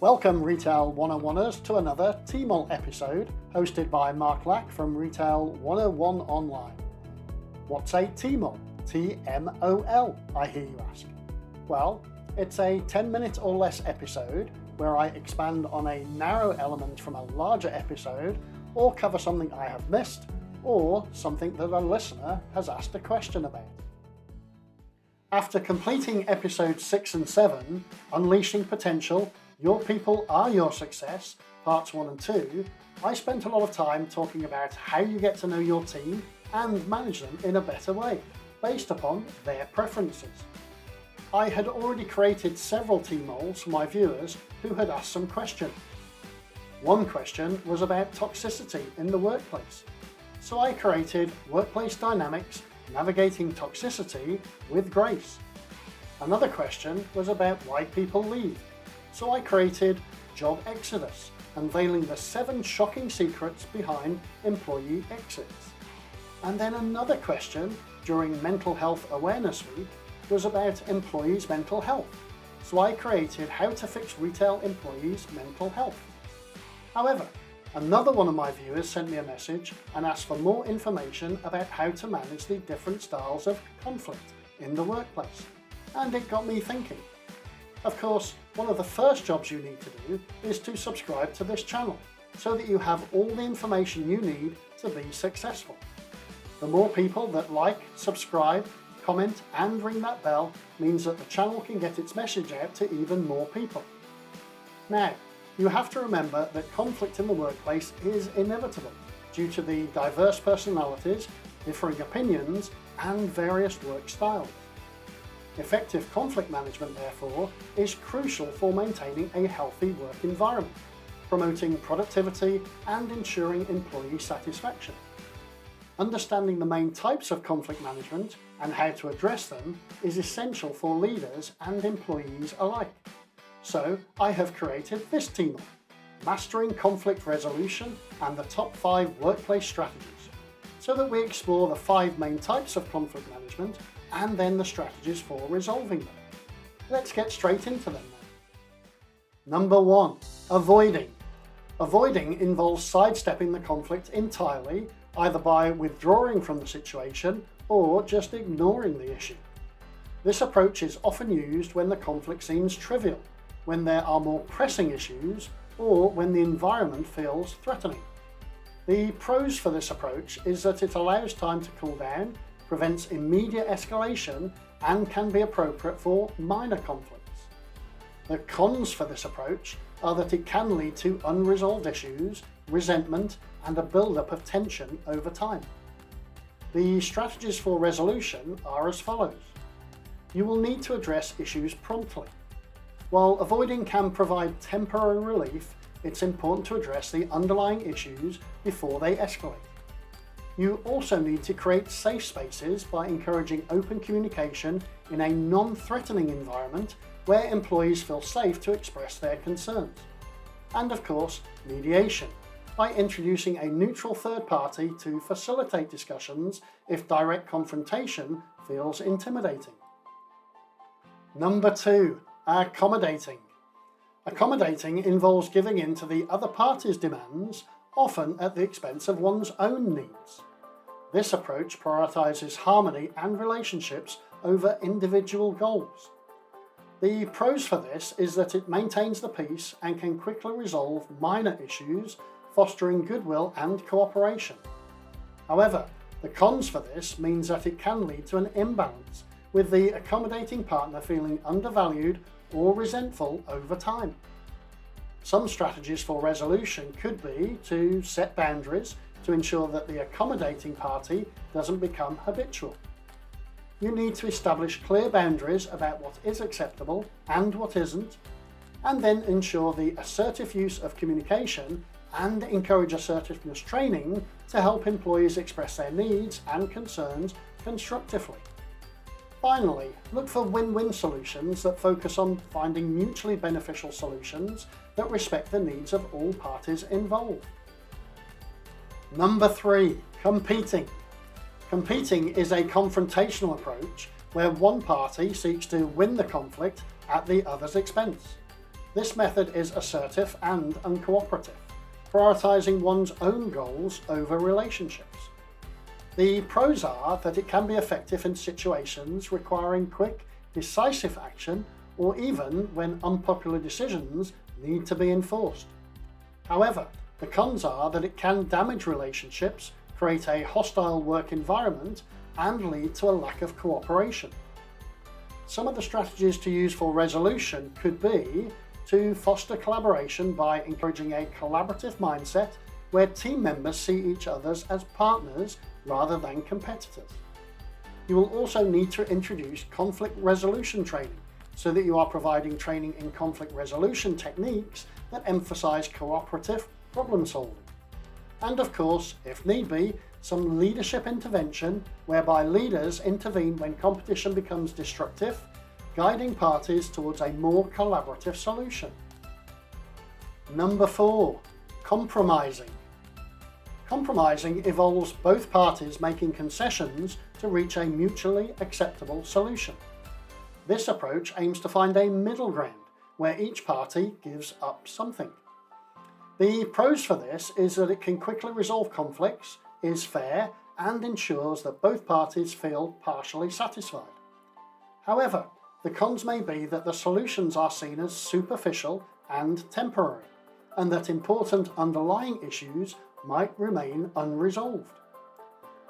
Welcome Retail 101ers to another TMOL episode hosted by Mark Lack from Retail 101 Online. What's a TMOL? TMOL, I hear you ask. Well, it's a 10-minute or less episode where I expand on a narrow element from a larger episode or cover something I have missed or something that a listener has asked a question about. After completing episodes 6 and 7, Unleashing Potential, Your People Are Your Success, parts 1 and 2, I spent a lot of time talking about how you get to know your team and manage them in a better way, based upon their preferences. I had already created several TMOLs for my viewers who had asked some questions. One question was about toxicity in the workplace, so I created Workplace Dynamics, Navigating Toxicity with Grace. Another question was about why people leave, so I created Job Exodus, unveiling the 7 shocking secrets behind employee exits. And then another question during Mental Health Awareness Week was about employees' mental health, so I created How to Fix Retail Employees' Mental Health. However, another one of my viewers sent me a message and asked for more information about how to manage the different styles of conflict in the workplace, and it got me thinking. Of course, one of the first jobs you need to do is to subscribe to this channel so that you have all the information you need to be successful. The more people that like, subscribe, comment and ring that bell means that the channel can get its message out to even more people. Now, you have to remember that conflict in the workplace is inevitable due to the diverse personalities, differing opinions and various work styles. Effective conflict management, therefore, is crucial for maintaining a healthy work environment, promoting productivity and ensuring employee satisfaction. Understanding the main types of conflict management and how to address them is essential for leaders and employees alike. So I have created this TMOL, Mastering Conflict Resolution and the Top 5 Workplace Strategies, so that we explore the 5 main types of conflict management and then the strategies for resolving them. Let's get straight into them then. Number 1. Avoiding. Avoiding involves sidestepping the conflict entirely, either by withdrawing from the situation or just ignoring the issue. This approach is often used when the conflict seems trivial, when there are more pressing issues, or when the environment feels threatening. The pros for this approach is that it allows time to cool down, prevents immediate escalation, and can be appropriate for minor conflicts. The cons for this approach are that it can lead to unresolved issues, resentment, and a build-up of tension over time. The strategies for resolution are as follows. You will need to address issues promptly. While avoiding can provide temporary relief, it's important to address the underlying issues before they escalate. You also need to create safe spaces by encouraging open communication in a non-threatening environment where employees feel safe to express their concerns. And of course, mediation, by introducing a neutral third party to facilitate discussions if direct confrontation feels intimidating. Number 2. Accommodating. Accommodating involves giving in to the other party's demands, often at the expense of one's own needs. This approach prioritizes harmony and relationships over individual goals. The pros for this is that it maintains the peace and can quickly resolve minor issues, fostering goodwill and cooperation. However, the cons for this means that it can lead to an imbalance, with the accommodating partner feeling undervalued or resentful over time. Some strategies for resolution could be to set boundaries to ensure that the accommodating party doesn't become habitual. You need to establish clear boundaries about what is acceptable and what isn't, and then ensure the assertive use of communication and encourage assertiveness training to help employees express their needs and concerns constructively. Finally, look for win-win solutions that focus on finding mutually beneficial solutions that respect the needs of all parties involved. Number 3. Competing. Competing is a confrontational approach where one party seeks to win the conflict at the other's expense. This method is assertive and uncooperative, prioritizing one's own goals over relationships. The pros are that it can be effective in situations requiring quick, decisive action, or even when unpopular decisions need to be enforced. However, the cons are that it can damage relationships, create a hostile work environment, and lead to a lack of cooperation. Some of the strategies to use for resolution could be to foster collaboration by encouraging a collaborative mindset where team members see each other as partners rather than competitors. You will also need to introduce conflict resolution training so that you are providing training in conflict resolution techniques that emphasize cooperative problem solving. And of course, if need be, some leadership intervention whereby leaders intervene when competition becomes destructive, guiding parties towards a more collaborative solution. Number 4, compromising. Compromising involves both parties making concessions to reach a mutually acceptable solution. This approach aims to find a middle ground where each party gives up something. The pros for this is that it can quickly resolve conflicts, is fair, and ensures that both parties feel partially satisfied. However, the cons may be that the solutions are seen as superficial and temporary, and that important underlying issues might remain unresolved.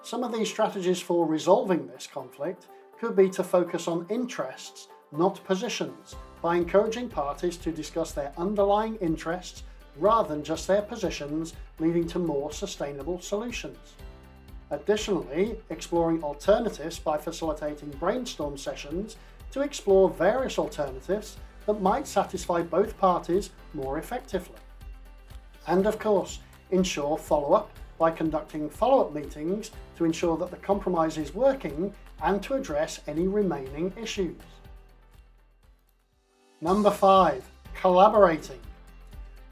Some of these strategies for resolving this conflict could be to focus on interests, not positions, by encouraging parties to discuss their underlying interests rather than just their positions, leading to more sustainable solutions. Additionally, exploring alternatives by facilitating brainstorm sessions to explore various alternatives that might satisfy both parties more effectively. And of course, ensure follow-up by conducting follow-up meetings to ensure that the compromise is working and to address any remaining issues. Number 5, collaborating.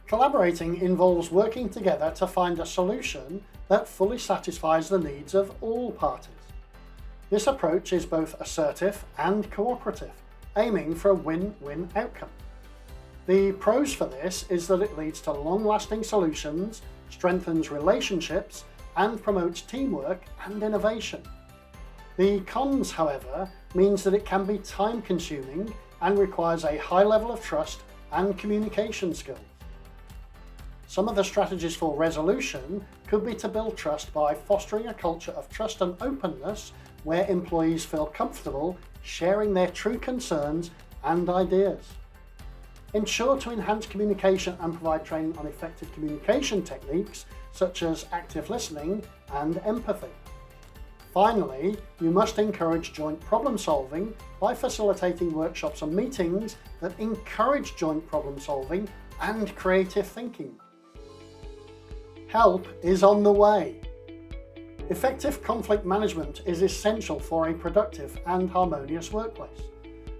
Collaborating involves working together to find a solution that fully satisfies the needs of all parties. This approach is both assertive and cooperative, aiming for a win-win outcome. The pros for this is that it leads to long-lasting solutions, strengthens relationships, and promotes teamwork and innovation. The cons, however, means that it can be time-consuming and requires a high level of trust and communication skills. Some of the strategies for resolution could be to build trust by fostering a culture of trust and openness where employees feel comfortable sharing their true concerns and ideas. Ensure to enhance communication and provide training on effective communication techniques such as active listening and empathy. Finally, you must encourage joint problem solving by facilitating workshops and meetings that encourage joint problem solving and creative thinking. Help is on the way. Effective conflict management is essential for a productive and harmonious workplace.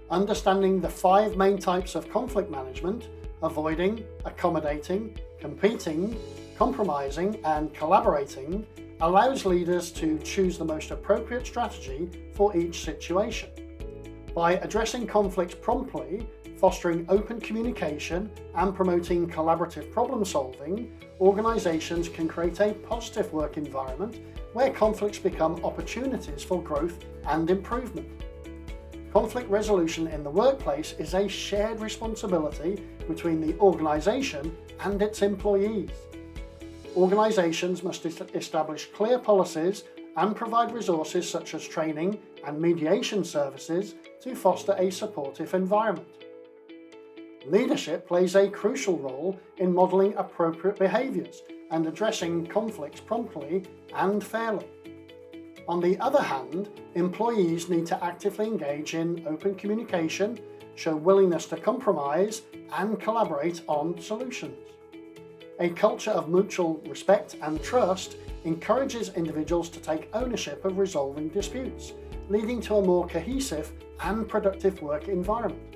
Understanding the 5 main types of conflict management, avoiding, accommodating, competing, compromising, and collaborating, allows leaders to choose the most appropriate strategy for each situation. By addressing conflicts promptly, fostering open communication, and promoting collaborative problem solving, organizations can create a positive work environment where conflicts become opportunities for growth and improvement. Conflict resolution in the workplace is a shared responsibility between the organization and its employees. Organizations must establish clear policies and provide resources such as training and mediation services to foster a supportive environment. Leadership plays a crucial role in modeling appropriate behaviors and addressing conflicts promptly and fairly. On the other hand, employees need to actively engage in open communication, show willingness to compromise, and collaborate on solutions. A culture of mutual respect and trust encourages individuals to take ownership of resolving disputes, leading to a more cohesive and productive work environment.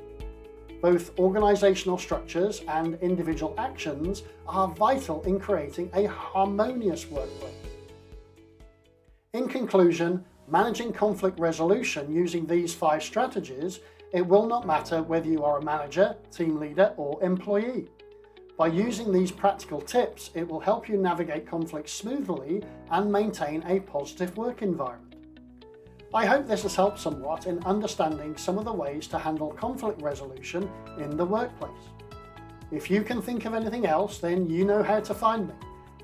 Both organizational structures and individual actions are vital in creating a harmonious workplace. In conclusion, managing conflict resolution using these 5 strategies It will not matter whether you are a manager, team leader, or employee. By using these practical tips, it will help you navigate conflicts smoothly and maintain a positive work environment. I hope this has helped somewhat in understanding some of the ways to handle conflict resolution in the workplace. If you can think of anything else, then you know how to find me.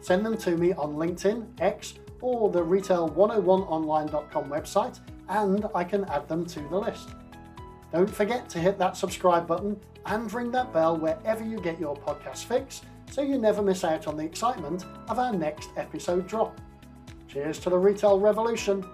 Send them to me on LinkedIn, X, or the retail101online.com website, and I can add them to the list. Don't forget to hit that subscribe button and ring that bell wherever you get your podcast fix so you never miss out on the excitement of our next episode drop. Cheers to the retail revolution.